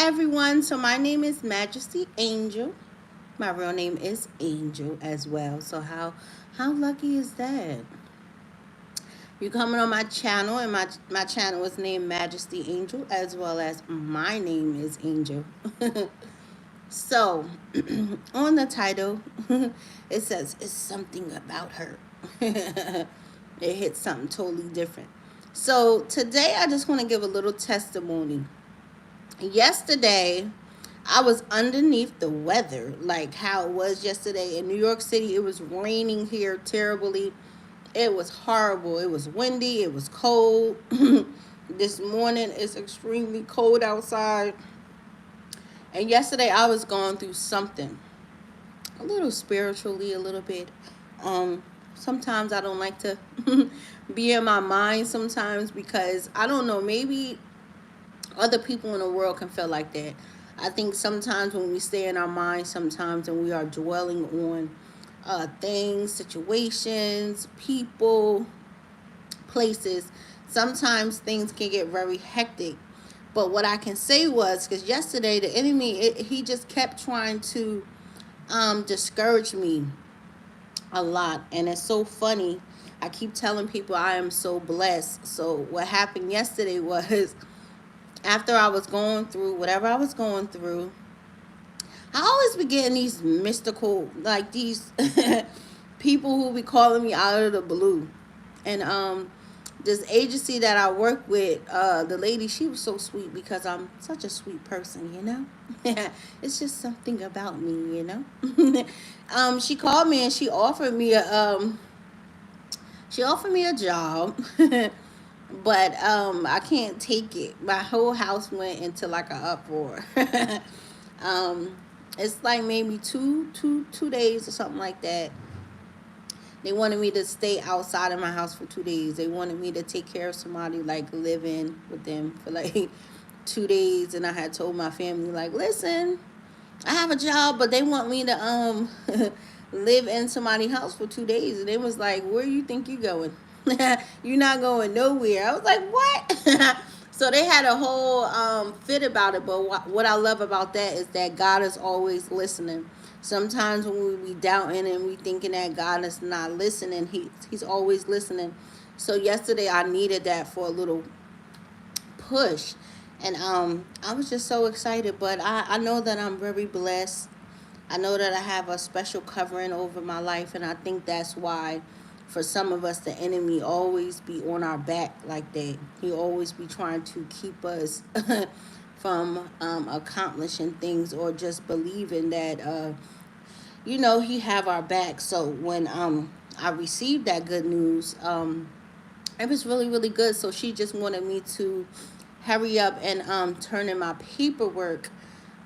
everyone. So my name is Majesty Angel. My real name is Angel as well. So how lucky is that? You coming on my channel, and my channel is named Majesty Angel, as well as my name is Angel. So on the title, it says it's something about her. It hits something totally different. So today I just want to give a little testimony. Yesterday I was underneath the weather, like how it was yesterday in New York City. It was raining here terribly. It was horrible. It was windy. It was cold. This morning it's extremely cold outside. And yesterday I was going through something a little spiritually, a little bit. Sometimes I don't like to be in my mind sometimes because I don't know, maybe other people in the world can feel like that. I think sometimes when we stay in our minds, sometimes and we are dwelling on things, situations, people, places, sometimes things can get very hectic. But what I can say was, because yesterday the enemy, he just kept trying to discourage me a lot. And it's so funny. I keep telling people I am so blessed. So what happened yesterday was, after I was going through whatever I was going through, I always be getting these mystical, like these people who be calling me out of the blue. And this agency that I work with, the lady, she was so sweet because I'm such a sweet person, you know. It's just something about me, you know. She called me and she offered me a job. But I can't take it. My whole house went into like an uproar. um, it's like maybe two days or something like that. They wanted me to stay outside of my house for 2 days. They wanted me to take care of somebody, like live in with them for like 2 days. And I had told my family, like, listen, I have a job, but they want me to live in somebody's house for 2 days. And it was like, where you think you going? You're not going nowhere. I was like, what? So they had a whole fit about it. But what I love about that is that God is always listening. Sometimes when we be doubting and we thinking that God is not listening, he's always listening. So yesterday I needed that for a little push. And I was just so excited. But I know that I'm very blessed. I know that I have a special covering over my life. And I think that's why for some of us, the enemy always be on our back like that. He always be trying to keep us from accomplishing things, or just believing that he have our back. So when I received that good news, it was really, really good. So she just wanted me to hurry up and turn in my paperwork.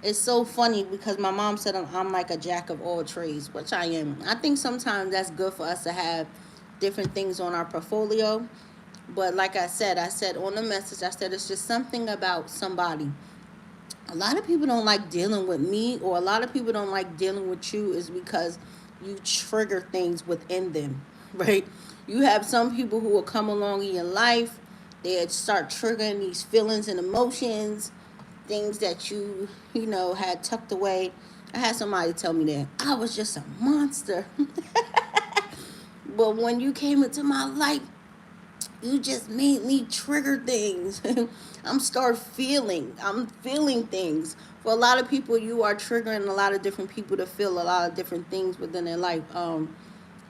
It's so funny because my mom said I'm like a jack of all trades, which I am. I think sometimes that's good for us to have different things on our portfolio. But like I said on the message, I said it's just something about somebody. A lot of people don't like dealing with me, or a lot of people don't like dealing with you, is because you trigger things within them, right? You have some people who will come along in your life, they start triggering these feelings and emotions, things that you had tucked away. I had somebody tell me that I was just a monster. But when you came into my life, you just made me trigger things. I'm feeling things. For a lot of people, you are triggering a lot of different people to feel a lot of different things within their life.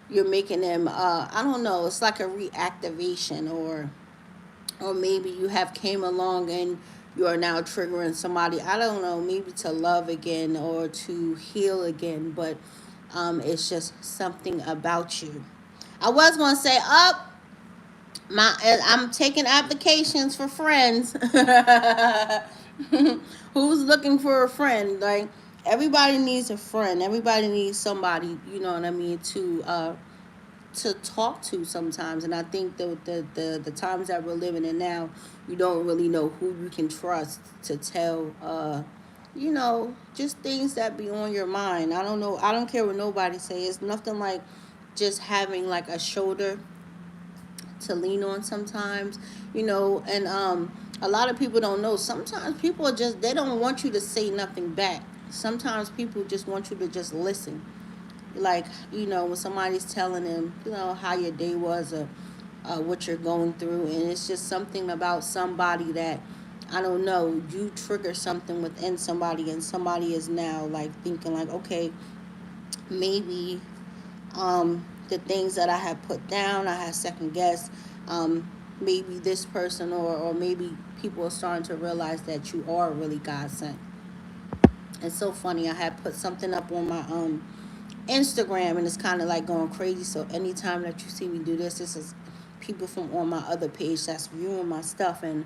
You're making them, I don't know, it's like a reactivation, or maybe you have came along and you are now triggering somebody, I don't know, maybe to love again or to heal again. But it's just something about you. I was going to say, I'm taking applications for friends. Who's looking for a friend? Like, everybody needs a friend. Everybody needs somebody, you know what I mean, to talk to sometimes. And I think the times that we're living in now, you don't really know who you can trust to tell just things that be on your mind. I don't know. I don't care what nobody says. It's nothing like just having like a shoulder to lean on sometimes, and A lot of people don't know. Sometimes people are just, they don't want you to say nothing back. Sometimes people just want you to just listen. Like, when somebody's telling them, how your day was, or what you're going through, and it's just something about somebody that, I don't know, you trigger something within somebody, and somebody is now like thinking like, okay, maybe the things that I had put down, I had second guessed. Maybe this person, or maybe people are starting to realize that you are really God sent. It's so funny. I had put something up on my Instagram, and it's kind of like going crazy. So anytime that you see me do this, this is people from on my other page that's viewing my stuff, and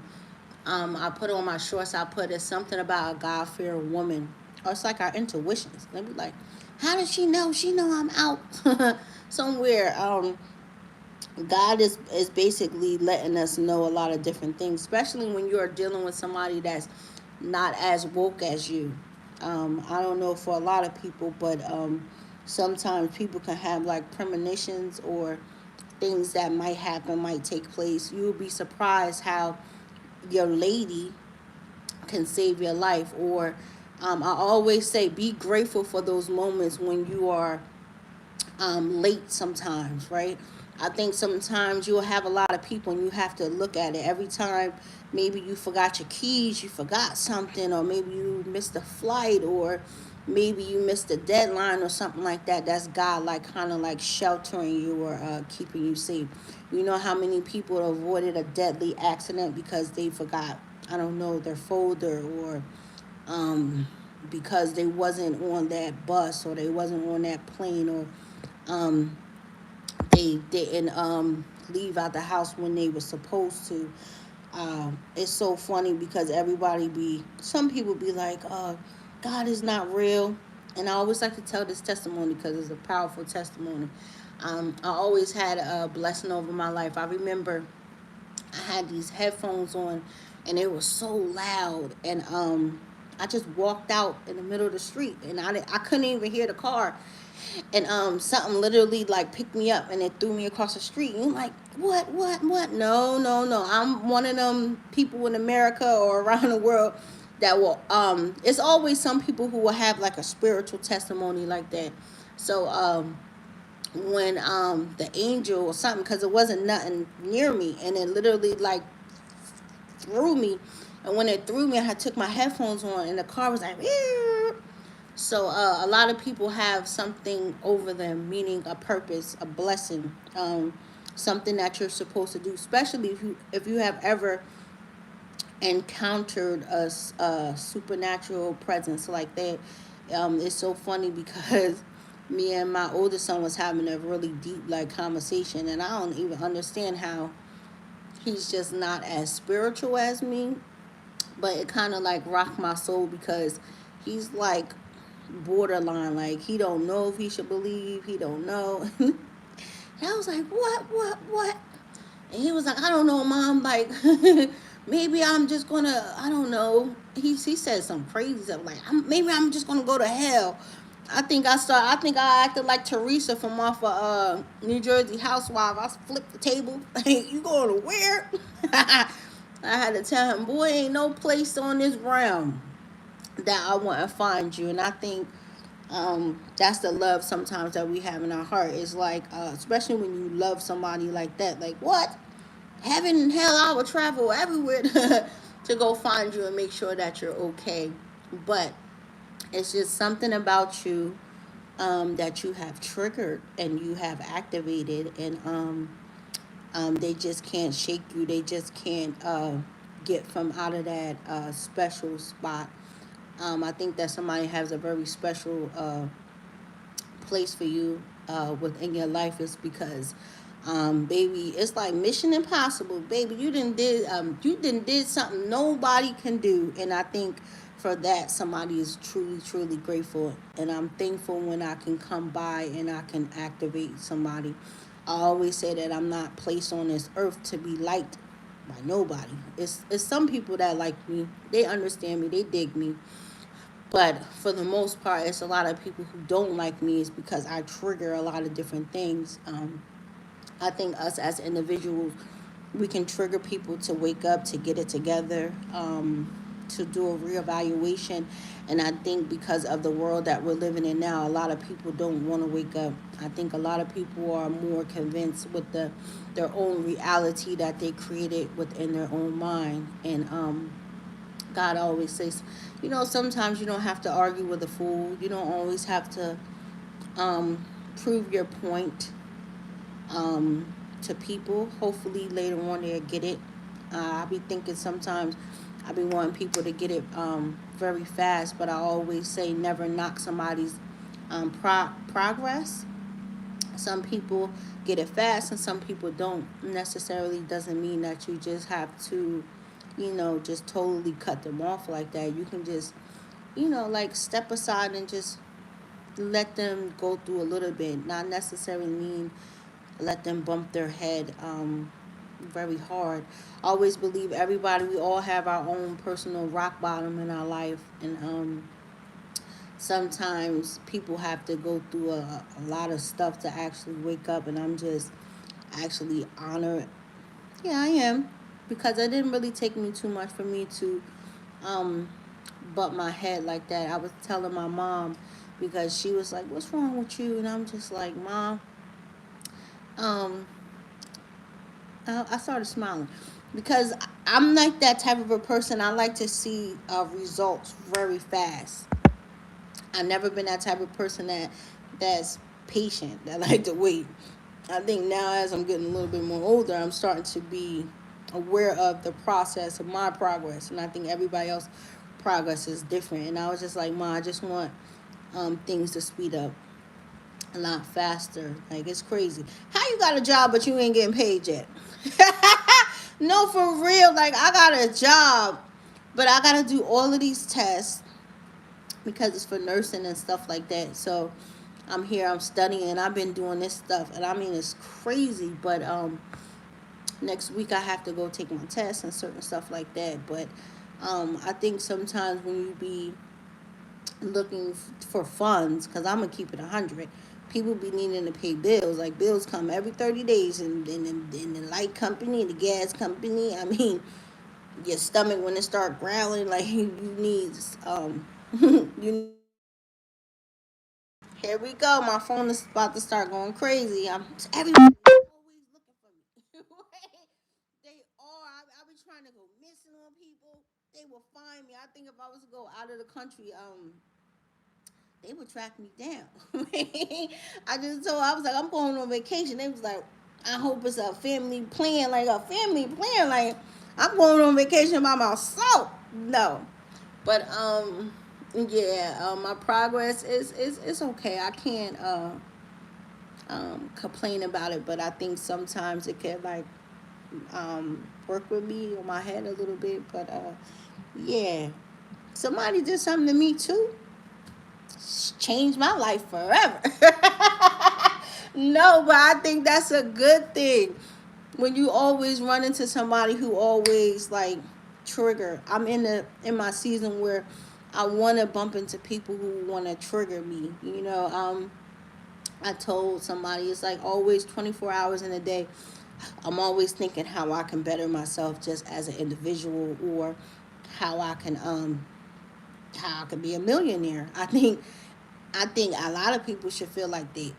I put on my shorts. I put it's something about a God fearing woman, or it's like our intuitions. They be like, how does she know? She know I'm out somewhere. God is basically letting us know a lot of different things, especially when you are dealing with somebody that's not as woke as you. I don't know for a lot of people, but sometimes people can have like premonitions, or things that might happen, might take place. You will be surprised how your lady can save your life. Or I always say, be grateful for those moments when you are late sometimes, right? I think sometimes you'll have a lot of people, and you have to look at it every time. Maybe you forgot your keys, you forgot something, or maybe you missed a flight, or maybe you missed a deadline or something like that. That's God, like kind of like sheltering you, or keeping you safe. You know how many people avoided a deadly accident because they forgot, I don't know, their folder, or um, because they wasn't on that bus, or they wasn't on that plane, or um, they didn't leave out the house when they were supposed to. It's so funny because some people be like, God is not real. And I always like to tell this testimony because it's a powerful testimony. I always had a blessing over my life. I remember I had these headphones on, and they were so loud, and I just walked out in the middle of the street, and I couldn't even hear the car, and something literally like picked me up, and it threw me across the street, and I'm like, what? No, no, no. I'm one of them people in America or around the world that will it's always some people who will have like a spiritual testimony like that. So when the angel or something, because it wasn't nothing near me, and it literally like threw me, and when it threw me, I had took my headphones on, and the car was like, "Ew." So a lot of people have something over them, meaning a purpose, a blessing, something that you're supposed to do. Especially if you have ever encountered a supernatural presence like that. It's so funny because me and my oldest son was having a really deep like conversation, and I don't even understand how he's just not as spiritual as me, but it kind of like rocked my soul because he's like borderline, like he don't know if he should believe, he don't know. And I was like, what? And he was like, I don't know, mom, like maybe I'm just gonna, I don't know. He said some crazy stuff like, maybe I'm just gonna go to hell. I think I acted like Teresa from off of New Jersey Housewife. I flipped the table. Like, you going to where? I had to tell him, boy, ain't no place on this realm that I want to find you. And I think that's the love sometimes that we have in our heart. Is like, especially when you love somebody like that. Like, what? Heaven and hell, I will travel everywhere to go find you and make sure that you're okay. But it's just something about you that you have triggered and you have activated, and they just can't shake you. They just can't get from out of that special spot. I think that somebody has a very special place for you within your life is because baby, it's like Mission Impossible, baby. You didn't did something nobody can do, and I think for that somebody is truly truly grateful, and I'm thankful when I can come by and I can activate somebody. I always say that I'm not placed on this earth to be liked by nobody. It's some people that like me, they understand me, they dig me, but for the most part, it's a lot of people who don't like me is because I trigger a lot of different things. I think us as individuals, we can trigger people to wake up, to get it together, to do a reevaluation. And I think because of the world that we're living in now, a lot of people don't want to wake up. I think a lot of people are more convinced with their own reality that they created within their own mind. And God always says, sometimes you don't have to argue with a fool. You don't always have to prove your point to people. Hopefully later on they'll get it. I be thinking sometimes I be wanting people to get it very fast, but I always say never knock somebody's progress. Some people get it fast and some people don't. Necessarily doesn't mean that you just have to, just totally cut them off like that. You can just, like step aside and just let them go through a little bit. Not necessarily mean let them bump their head very hard. I always believe everybody, we all have our own personal rock bottom in our life. And sometimes people have to go through a lot of stuff to actually wake up. And I'm just actually honored. Yeah, I am. Because it didn't really take me too much for me to um, bump my head like that. I was telling my mom because she was like, "What's wrong with you?" And I'm just like, "Mom, um, I started smiling because I'm like that type of a person. I like to see results very fast. I've never been that type of person that's patient. That like to wait. I think now as I'm getting a little bit more older, I'm starting to be aware of the process of my progress, and I think everybody else progress is different. And I was just like, "Mom, I just want things to speed up a lot faster. Like it's crazy. How you got a job but you ain't getting paid yet?" No, for real. Like I got a job, but I gotta do all of these tests because it's for nursing and stuff like that. So I'm here, I'm studying, I've been doing this stuff, and I mean it's crazy. But next week I have to go take my test and certain stuff like that. But I think sometimes when you be looking for funds, because I'm gonna keep it 100. People be needing to pay bills. Like bills come every 30 days, and the light company, the gas company. I mean, your stomach when it start growling, like you need you. Here we go. My phone is about to start going crazy. I'm everybody always looking for me. They are. I be trying to go missing on people. They will find me. I think if I was to go out of the country, they would track me down. I was like, I'm going on vacation. They was like, I hope it's a family plan, like a family plan, like I'm going on vacation by myself. No, but yeah, my progress is okay. I can't complain about it, but I think sometimes it can like work with me on my head a little bit. But yeah, somebody did something to me too. Changed my life forever. No, but I think that's a good thing. When you always run into somebody who always like trigger. I'm in my season where I want to bump into people who want to trigger me. I told somebody it's like always 24 hours in a day. I'm always thinking how I can better myself just as an individual, or how I can how I can be a millionaire. I think a lot of people should feel like they,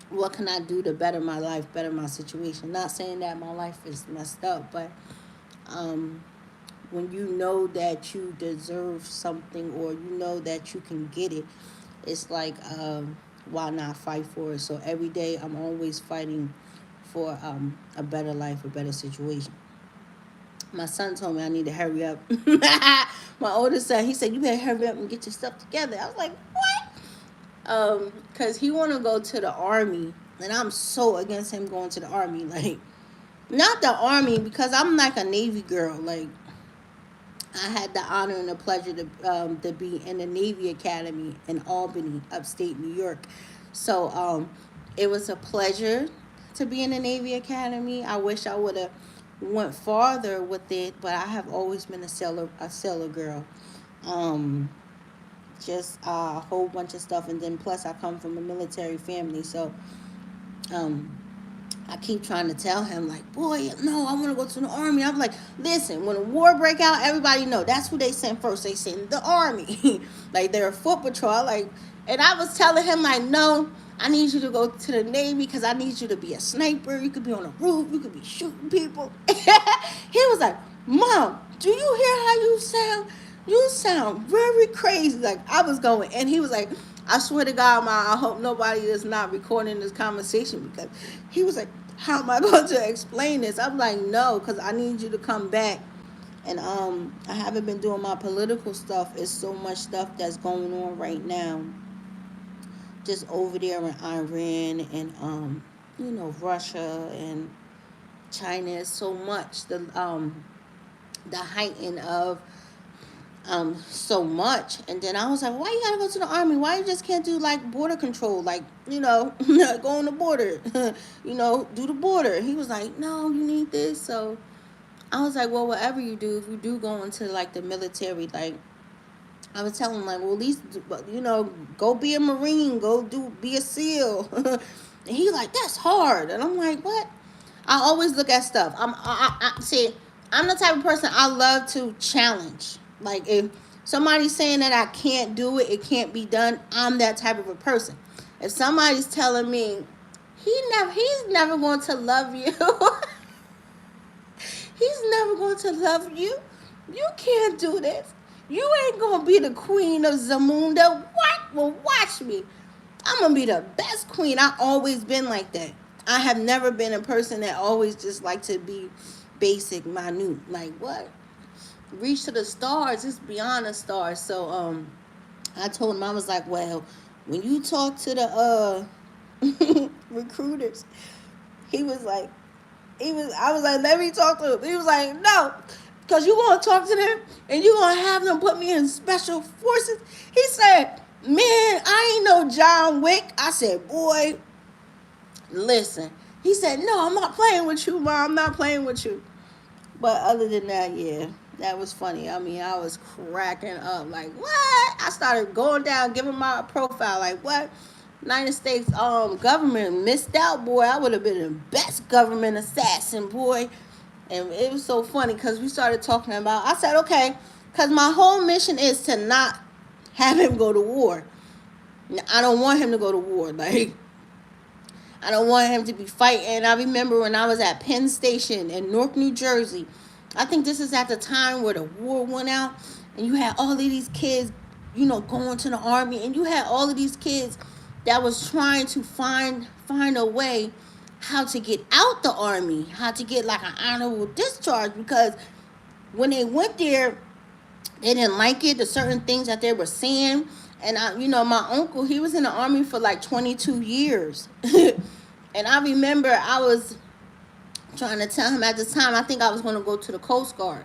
what can I do to better my life, better my situation? Not saying that my life is messed up, but um, when you know that you deserve something, or you know that you can get it, it's like, why not fight for it? So every day I'm always fighting for a better life, a better situation. My son told me I need to hurry up. My oldest son, he said, "You better hurry up and get your stuff together." I was like, "What?" Cause he want to go to the army, and I'm so against him going to the army. Like, not the army because I'm like a Navy girl. Like, I had the honor and the pleasure to be in the Navy Academy in Albany, upstate New York. So it was a pleasure to be in the Navy Academy. I wish I would have went farther with it, but I have always been a sailor girl. Um, just a whole bunch of stuff, and then plus I come from a military family, so um, I keep trying to tell him, like, boy, no, I want to go to the army. I'm like, listen, when a war break out, everybody know that's who they send first. They send the army. Like, they're a foot patrol. Like, and I was telling him, like, no, I need you to go to the Navy because I need you to be a sniper. You could be on a roof. You could be shooting people. He was like, Mom, do you hear how you sound? You sound very crazy. Like, I was going. And he was like, I swear to God, Ma, I hope nobody is not recording this conversation, because he was like, how am I going to explain this? I'm like, no, because I need you to come back. And I haven't been doing my political stuff. It's so much stuff that's going on right now, just over there in Iran and Russia and China. Is so much the heighten of so much. And then I was like, why you gotta go to the army? Why you just can't do like border control, like go on the border, do the border? He was like, no, you need this. So I was like, well, whatever you do, if you do go into like the military, like I was telling him, like, well, at least go be a Marine, be a SEAL. And he like, that's hard. And I'm like, what? I always look at stuff. I'm the type of person, I love to challenge. Like, if somebody's saying that I can't do it, it can't be done, I'm that type of a person. If somebody's telling me he's never going to love you, he's never going to love you, you can't do this, you ain't going to be the queen of Zamunda, what? Well, watch me. I'm going to be the best queen. I've always been like that. I have never been a person that always just like to be basic, minute. Like, what? Reach to the stars. It's beyond the stars. So I told him, I was like, well, when you talk to the recruiters, I was like, let me talk to him. He was like, no, because you're going to talk to them and you're going to have them put me in special forces. He said, man, I ain't no John Wick. I said, boy, listen. He said, no, I'm not playing with you, Mom. I'm not playing with you. But other than that, yeah, that was funny. I mean, I was cracking up. Like, what? I started going down, giving my profile. Like, what? United States government missed out, boy. I would have been the best government assassin, boy. And it was so funny because we started talking about, I said, okay, because my whole mission is to not have him go to war. I don't want him to go to war. Like, I don't want him to be fighting. I remember when I was at Penn Station in Newark, New Jersey. I think this is at the time where the war went out, and you had all of these kids, going to the army, and you had all of these kids that was trying to find a way how to get out the army, how to get like an honorable discharge, because when they went there, they didn't like it, the certain things that they were saying. And my uncle, he was in the army for like 22 years. And I remember I was trying to tell him at the time, I think I was going to go to the Coast Guard,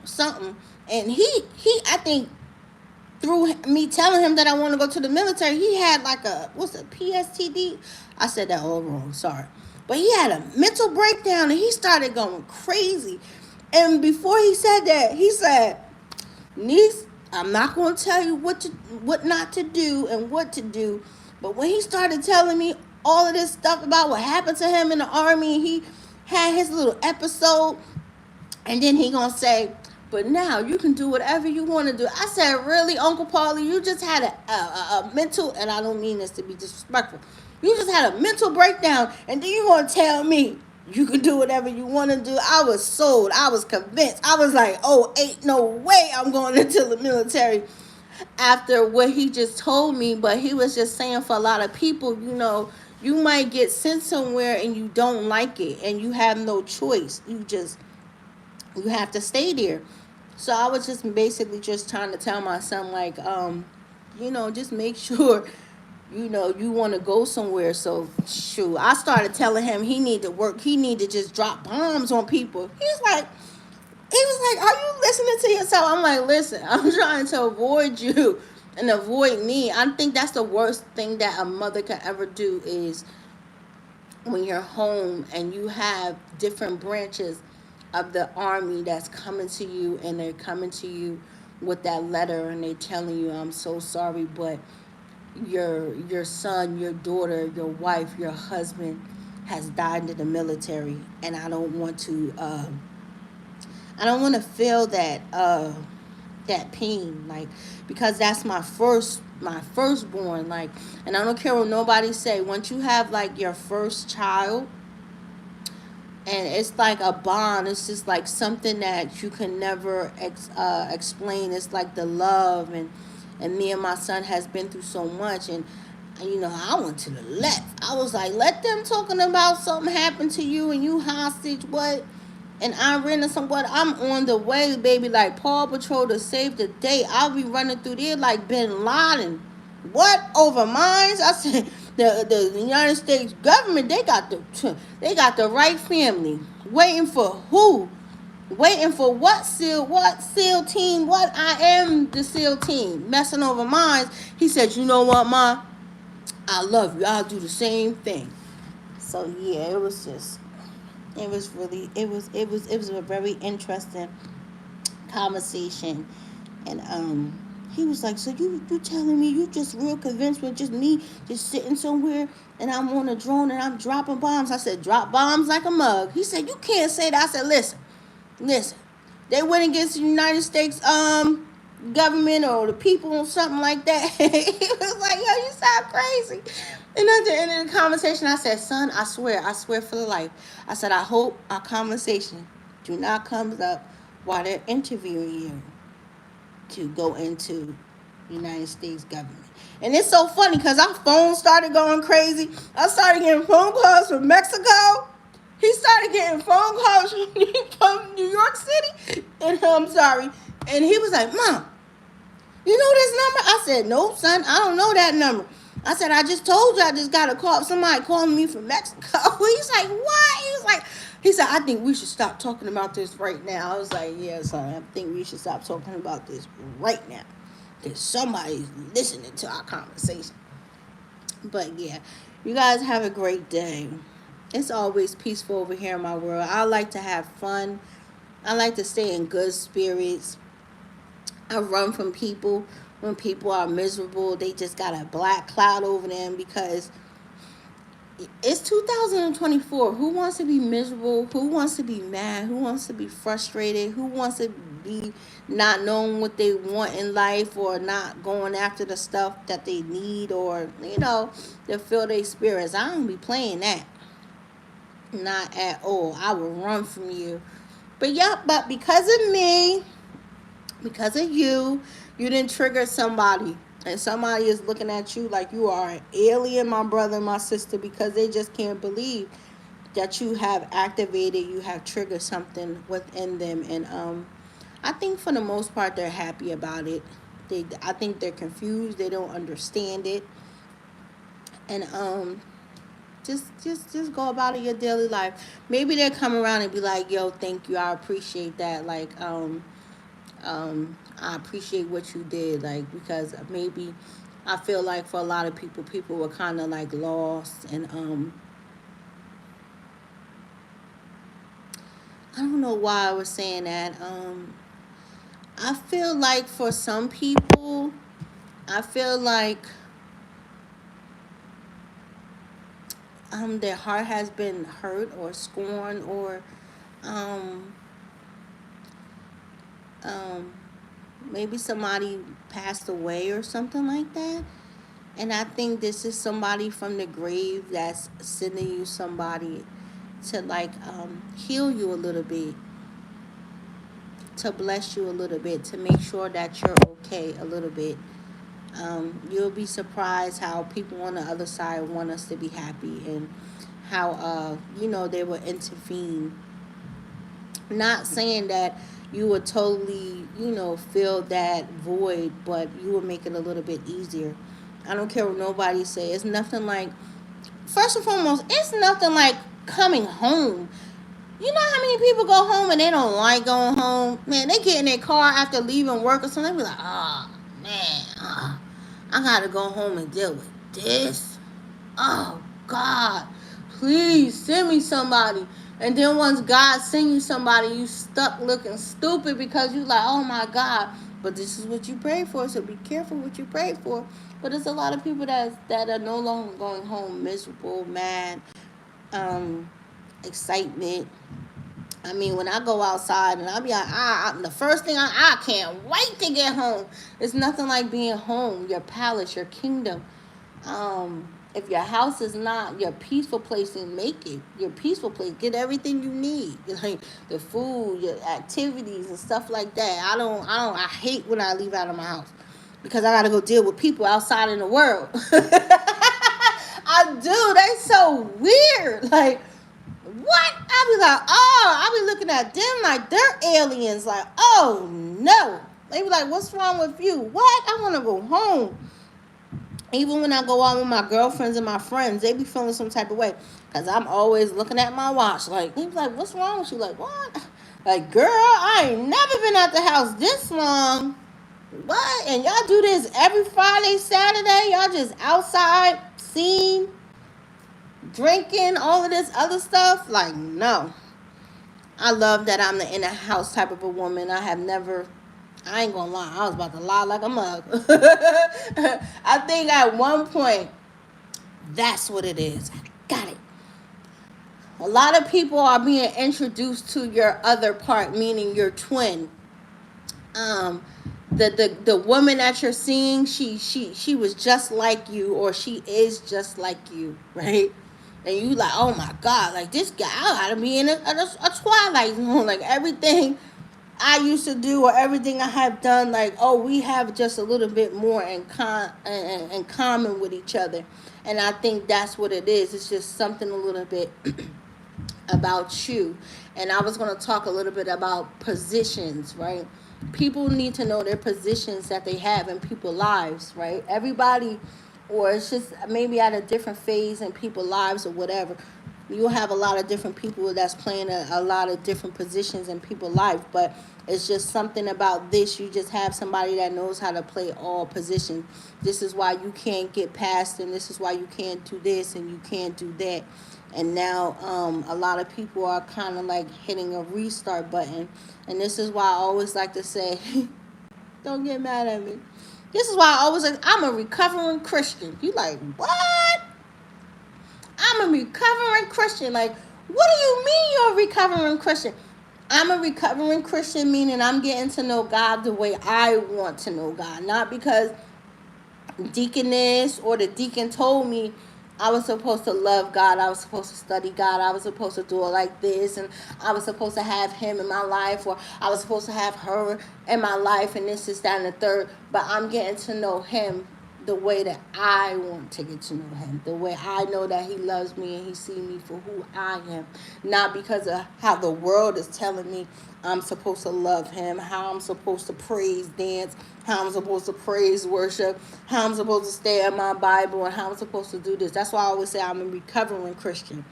something. And he, I think, through me telling him that I want to go to the military, he had like PSTD? I said that all wrong, sorry. But he had a mental breakdown and he started going crazy. And before he said that, he said, niece, I'm not going to tell you what not to do and what to do. But when he started telling me all of this stuff about what happened to him in the army, he had his little episode, and then he going to say, but now you can do whatever you want to do. I said, really, Uncle Paulie, you just had a mental, and I don't mean this to be disrespectful, you just had a mental breakdown, and then you want to tell me you can do whatever you want to do. I was sold. I was convinced. I was like, oh, ain't no way I'm going into the military after what he just told me. But he was just saying, for a lot of people, you might get sent somewhere and you don't like it and you have no choice. You have to stay there. So I was just basically just trying to tell my son, like, just make sure you want to go somewhere. So shoot, I started telling him he need to work. He need to just drop bombs on people. He was like, are you listening to yourself? I'm like, listen, I'm trying to avoid you and avoid me. I think that's the worst thing that a mother can ever do, is when you're home and you have different branches of the army that's coming to you, and they're coming to you with that letter and they're telling you, I'm so sorry, but your son, your daughter, your wife, your husband has died in the military, and I don't want to feel that pain, like, because that's my firstborn, like. And I don't care what nobody say, once you have like your first child, and it's like a bond, it's just like something that you can never explain. It's like the love, and me and my son has been through so much. And I went to the left. I was like, let them talking about something happened to you and you hostage, what? And I ran to some, what? I'm on the way, baby, like Paw Patrol to save the day. I'll be running through there like Bin Laden. What, over mines? I said, the United States government, they got the right family. Waiting for who? Waiting for what SEAL team? What? I am the SEAL team. Messing over mines. He said, you know what, Ma? I love you. I'll do the same thing. So yeah, it was a very interesting conversation. And he was like, so you telling me you just real convinced with just me just sitting somewhere and I'm on a drone and I'm dropping bombs? I said, drop bombs like a mug. He said, you can't say that. I said, listen, they went against the United States government or the people or something like that. He was like, yo, you sound crazy. And at the end of the conversation, I said, son, I swear for the life. I said, I hope our conversation do not come up while they're interviewing you to go into the United States government. And it's so funny because our phone started going crazy. I started getting phone calls from Mexico. He started getting phone calls from New York City. And I'm sorry. And he was like, Mom, you know this number? I said, no, son, I don't know that number. I said, I just told you I just got a call. Somebody calling me from Mexico. He's like, what? He said, I think we should stop talking about this right now. I was like, yeah, son, I think we should stop talking about this right now. Because somebody's listening to our conversation. But yeah, you guys have a great day. It's always peaceful over here in my world. I like to have fun. I like to stay in good spirits. I run from people when people are miserable. They just got a black cloud over them because it's 2024. Who wants to be miserable? Who wants to be mad? Who wants to be frustrated? Who wants to be not knowing what they want in life, or not going after the stuff that they need, or to fill their spirits? I don't be playing that. Not at all. I will run from you. But because of me, because of you didn't trigger somebody. And somebody is looking at you like you are an alien, my brother and my sister, because they just can't believe that you have activated, you have triggered something within them. And I think for the most part they're happy about it. I think they're confused. They don't understand it. And just go about it your daily life. Maybe they'll come around and be like, yo, thank you, I appreciate that. Like I appreciate what you did, like, because maybe I feel like for a lot of people were kind of like lost. And I don't know why I was saying that. I feel like for some people, I feel like their heart has been hurt or scorned, or um, um, maybe somebody passed away or something like that. And I think this is somebody from the grave that's sending you somebody to like heal you a little bit, to bless you a little bit, to make sure that you're okay a little bit. You'll be surprised how people on the other side want us to be happy, and how they will intervene. Not saying that you would totally fill that void, but you will make it a little bit easier. I don't care what nobody say. It's nothing like, first and foremost, it's nothing like coming home. You know how many people go home and they don't like going home? Man, they get in their car after leaving work or something. They be like, oh, man, I got to go home and deal with this. Oh, God, please send me somebody. And then once God send you somebody, you stuck looking stupid because you like, oh, my God. But this is what you pray for, so be careful what you pray for. But there's a lot of people that are no longer going home miserable, mad, um, excitement. I mean, when I go outside and I be like, the first thing I can't wait to get home. It's nothing like being home, your palace, your kingdom. If your house is not your peaceful place, then make it your peaceful place. Get everything you need, like the food, your activities, and stuff like that. I hate when I leave out of my house because I got to go deal with people outside in the world. I do. They so weird. Like, what? I be like, oh, I be looking at them like they're aliens. Like, oh no. They be like, what's wrong with you? What? I want to go home. Even when I go out with my girlfriends and my friends, they be feeling some type of way. Because I'm always looking at my watch. Like, they be like, what's wrong with you? Like, what? Like, girl, I ain't never been at the house this long. What? And y'all do this every Friday, Saturday? Y'all just outside, seeing, drinking, all of this other stuff? Like, no. I love that I'm the in a house type of a woman. I have never, I ain't gonna lie, I was about to lie like a mug. I think at one point, that's what it is. I got it. A lot of people are being introduced to your other part, meaning your twin. Um, the woman that you're seeing, she was just like you, or she is just like you, right? And you like, oh my God, like this guy, I gotta be in a twilight zone, like everything I used to do or everything I have done, like, oh, we have just a little bit more in common with each other. And I think that's what it is. It's just something a little bit about you. And I was going to talk a little bit about positions, right? People need to know their positions that they have in people's lives, right? Everybody, or it's just maybe at a different phase in people's lives or whatever. You'll have a lot of different people that's playing a lot of different positions in people's life, but it's just something about this. You just have somebody that knows how to play all positions. This is why you can't get past, and this is why you can't do this and you can't do that. And now a lot of people are kind of like hitting a restart button. And this is why I always like to say, don't get mad at me. This is why I always like, I'm a recovering Christian. You like, what? I'm a recovering Christian. Like, what do you mean you're a recovering Christian? I'm a recovering Christian, meaning I'm getting to know God the way I want to know God. Not because deaconess or the deacon told me I was supposed to love God, I was supposed to study God, I was supposed to do it like this, and I was supposed to have him in my life, or I was supposed to have her in my life, and this is that and the third. But I'm getting to know him the way that I want to get to know him, the way I know that he loves me and he sees me for who I am, not because of how the world is telling me I'm supposed to love him, how I'm supposed to praise dance, how I'm supposed to praise worship, how I'm supposed to stay in my Bible, and how I'm supposed to do this. That's why I always say I'm a recovering Christian,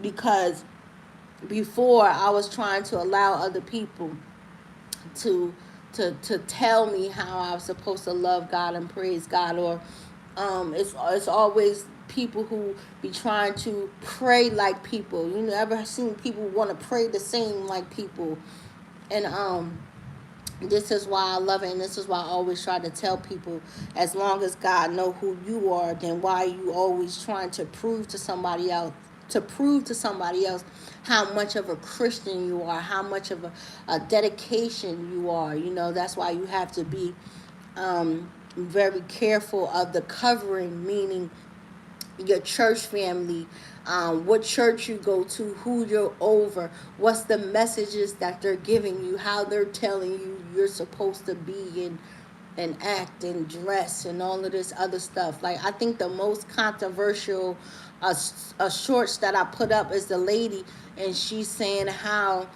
because before I was trying to allow other people to to tell me how I was supposed to love God and praise God, or it's always people who be trying to pray like people. You never seen people want to pray the same like people, and this is why I love it, and this is why I always try to tell people, as long as God know who you are, then why are you always trying to prove to somebody else, how much of a Christian you are, how much of a dedication you are. That's why you have to be very careful of the covering, meaning your church family, what church you go to, who you're over, what's the messages that they're giving you, how they're telling you you're supposed to be and act and dress and all of this other stuff. Like, I think the most controversial shorts that I put up is the lady, and she's saying how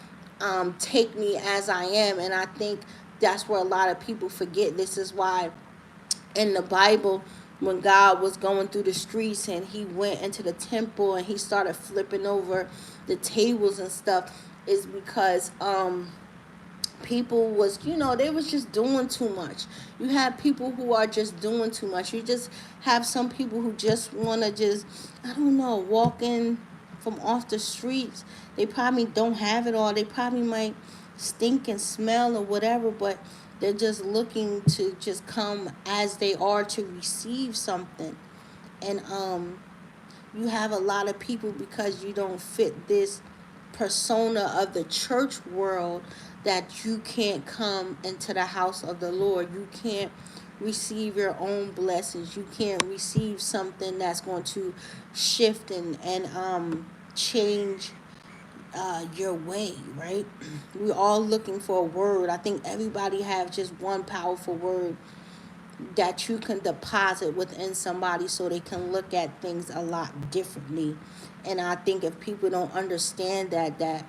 take me as I am. And I think that's where a lot of people forget. This is why in the Bible, when God was going through the streets and he went into the temple and he started flipping over the tables and stuff, is because people was, they was just doing too much. You have people who are just doing too much. You just have some people who just want to just, I don't know, walk in from off the streets. They probably don't have it all. They probably might stink and smell or whatever, but they're just looking to just come as they are to receive something. And you have a lot of people, because you don't fit this persona of the church world, that you can't come into the house of the Lord. You can't receive your own blessings. You can't receive something that's going to shift and change your way, right? We're all looking for a word. I think everybody have just one powerful word that you can deposit within somebody so they can look at things a lot differently. And I think if people don't understand that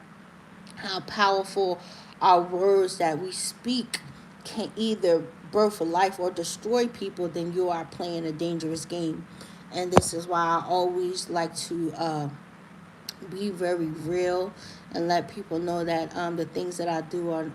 how powerful our words that we speak can either birth a life or destroy people, then you are playing a dangerous game. And this is why I always like to be very real and let people know that the things that I do are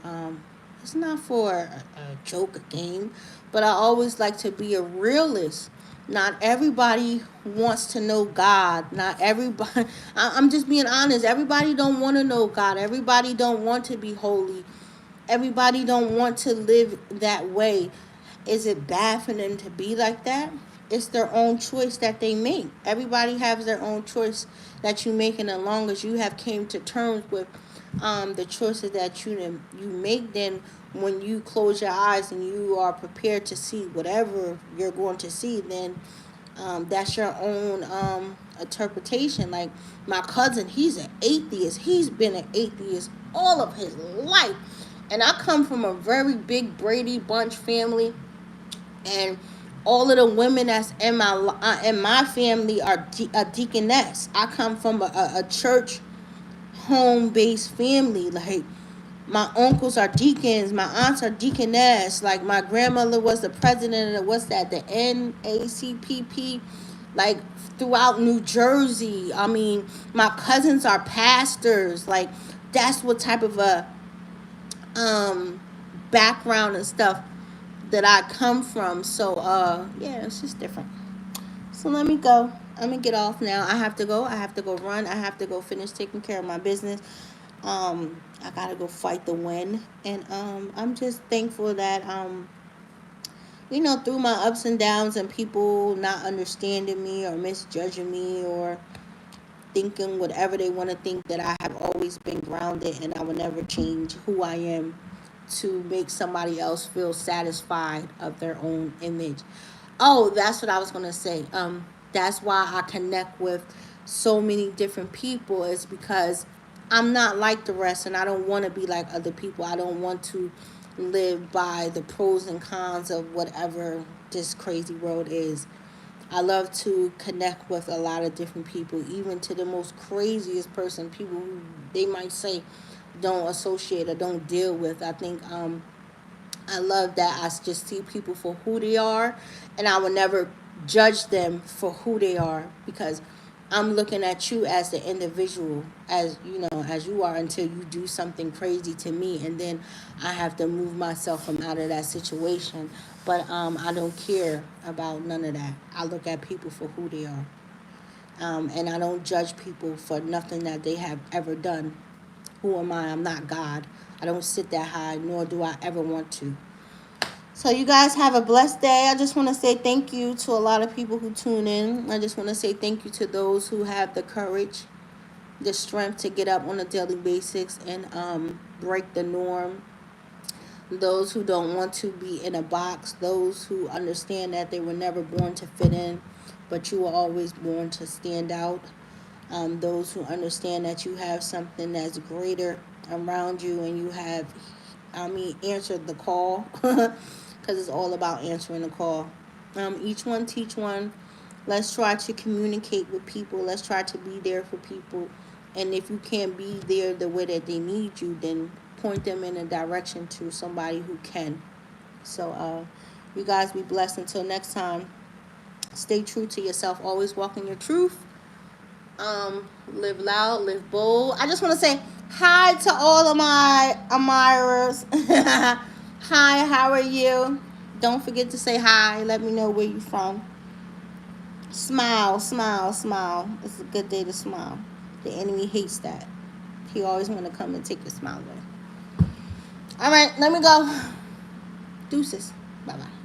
it's not for a joke, a game, but I always like to be a realist. Not everybody wants to know God. Not everybody. I'm just being honest. Everybody don't want to know God. Everybody don't want to be holy. Everybody don't want to live that way. Is it bad for them to be like that? It's their own choice that they make. Everybody has their own choice that you make, and as long as you have came to terms with the choices that you make, then when you close your eyes and you are prepared to see whatever you're going to see, then that's your own interpretation. Like my cousin, he's an atheist. He's been an atheist all of his life, and I come from a very big Brady Bunch family, and all of the women that's in my family are a deaconess. I come from a church home based family. Like my uncles are deacons, my aunts are deaconess. Like my grandmother was the president of what's that, the NACPP, like throughout New Jersey. I mean, my cousins are pastors. Like that's what type of a background and stuff that I come from. So yeah, it's just different. So let me go. I'm gonna get off now. I have to go. I have to go run. I have to go finish taking care of my business. I gotta go fight the wind, and I'm just thankful that through my ups and downs and people not understanding me or misjudging me or thinking whatever they want to think, that I have always been grounded and I will never change who I am to make somebody else feel satisfied of their own image. Oh, that's what I was gonna say. That's why I connect with so many different people, is because I'm not like the rest, and I don't want to be like other people. I don't want to live by the pros and cons of whatever this crazy world is. I love to connect with a lot of different people, even to the most craziest person, people who they might say don't associate or don't deal with. I think I love that I just see people for who they are, and I will never judge them for who they are, because I'm looking at you as the individual, as as you are, until you do something crazy to me, and then I have to move myself from out of that situation. But I don't care about none of that. I look at people for who they are, and I don't judge people for nothing that they have ever done. Who am I? I'm not God. I don't sit that high, nor do I ever want to. So you guys have a blessed day. I just want to say thank you to a lot of people who tune in. I just want to say thank you to those who have the courage, the strength to get up on a daily basis and break the norm. Those who don't want to be in a box. Those who understand that they were never born to fit in, but you were always born to stand out. Those who understand that you have something that's greater around you, and you have, answered the call, because it's all about answering the call. Each one teach one. Let's try to communicate with people. Let's try to be there for people. And if you can't be there the way that they need you, then point them in a direction to somebody who can. So you guys be blessed until next time. Stay true to yourself. Always walk in your truth. Live loud, live bold. I just want to say hi to all of my admirers. Hi, how are you? Don't forget to say hi. Let me know where you're from. Smile, smile, smile. It's a good day to smile. The enemy hates that. He always want to come and take your smile away. All right, let me go. Deuces. Bye-bye.